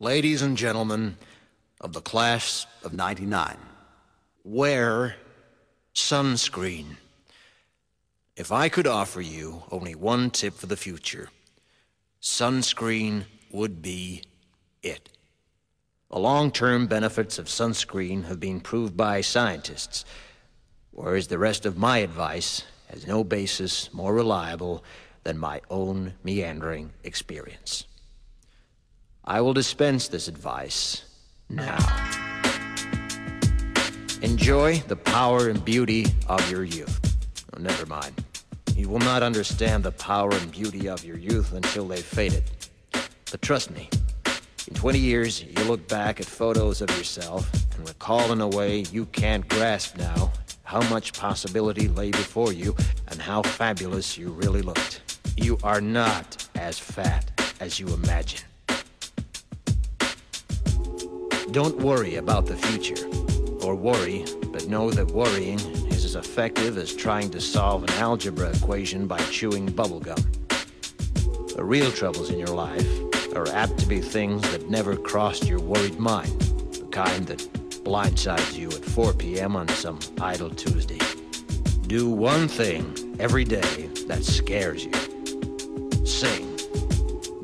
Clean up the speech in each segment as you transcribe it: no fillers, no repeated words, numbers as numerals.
Ladies and gentlemen of the class of '99, wear sunscreen. If I could offer you only one tip for the future, sunscreen would be it. The long-term benefits of sunscreen have been proved by scientists, whereas the rest of my advice has no basis more reliable than my own meandering experience. I will dispense this advice now. Enjoy the power and beauty of your youth. Oh, never mind. You will not understand the power and beauty of your youth until they've faded. But trust me, in 20 years, you'll look back at photos of yourself and recall in a way you can't grasp now how much possibility lay before you and how fabulous you really looked. You are not as fat as you imagine. Don't worry about the future, or worry, but know that worrying is as effective as trying to solve an algebra equation by chewing bubblegum. The real troubles in your life are apt to be things that never crossed your worried mind, the kind that blindsides you at 4 p.m. on some idle Tuesday. Do one thing every day that scares you. Sing.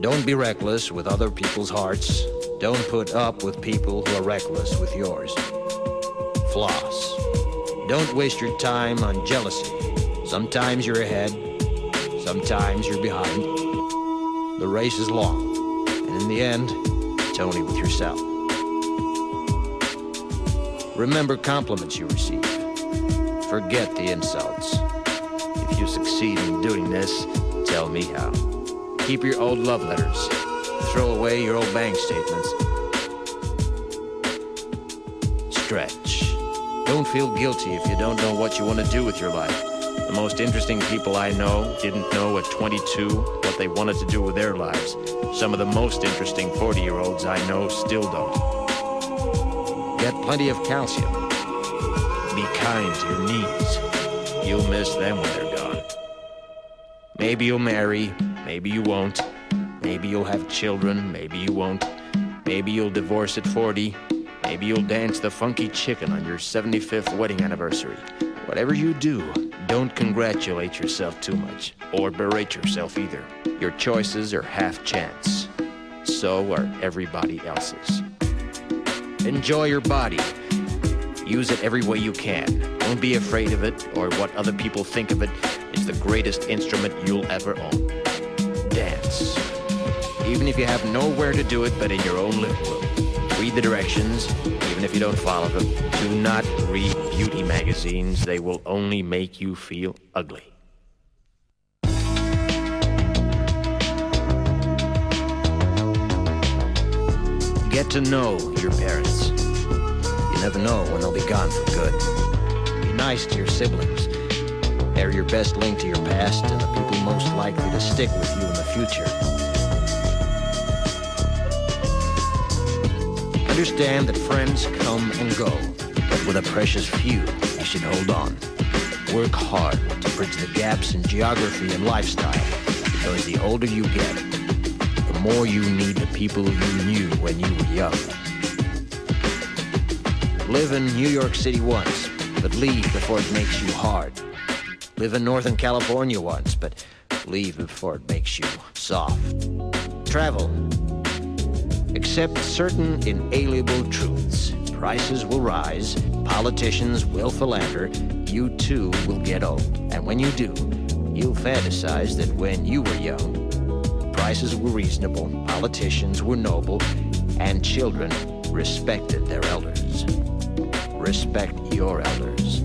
Don't be reckless with other people's hearts. Don't put up with people who are reckless with yours. Floss. Don't waste your time on jealousy. Sometimes you're ahead, sometimes you're behind. The race is long, and in the end, it's only with yourself. Remember compliments you receive. Forget the insults. If you succeed in doing this, tell me how. Keep your old love letters. Throw away your old bank statements. Stretch. Don't feel guilty if you don't know what you want to do with your life. The most interesting people I know didn't know at 22 what they wanted to do with their lives. Some of the most interesting 40-year-olds I know still don't. Get plenty of calcium. Be kind to your knees. You'll miss them when they're gone. Maybe you'll marry, maybe you won't. Maybe you'll have children, maybe you won't. Maybe you'll divorce at 40. Maybe you'll dance the funky chicken on your 75th wedding anniversary. Whatever you do, don't congratulate yourself too much, or berate yourself either. Your choices are half chance. So are everybody else's. Enjoy your body. Use it every way you can. Don't be afraid of it, or what other people think of it. It's the greatest instrument you'll ever own. Dance. Even if you have nowhere to do it but in your own living room. Read the directions, even if you don't follow them. Do not read beauty magazines. They will only make you feel ugly. Get to know your parents. You never know when they'll be gone for good. Be nice to your siblings. They're your best link to your past and the people most likely to stick with you in the future. Understand that friends come and go, but with a precious few, you should hold on. Work hard to bridge the gaps in geography and lifestyle, because the older you get, the more you need the people you knew when you were young. Live in New York City once, but leave before it makes you hard. Live in Northern California once, but leave before it makes you soft. Travel. Accept certain inalienable truths. Prices will rise, politicians will philander, you too will get old. And when you do, you'll fantasize that when you were young, prices were reasonable, politicians were noble, and children respected their elders. Respect your elders.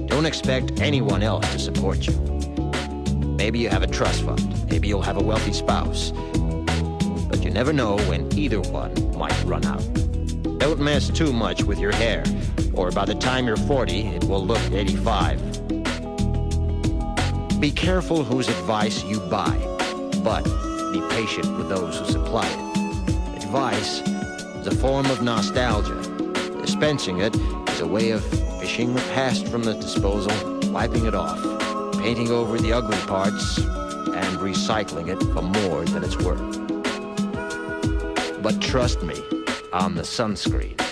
Don't expect anyone else to support you. Maybe you have a trust fund, maybe you'll have a wealthy spouse. But you never know when either one might run out. Don't mess too much with your hair, or by the time you're 40, it will look 85. Be careful whose advice you buy, but be patient with those who supply it. Advice is a form of nostalgia. Dispensing it is a way of fishing the past from the disposal, wiping it off, painting over the ugly parts, and recycling it for more than it's worth. But trust me on the sunscreen.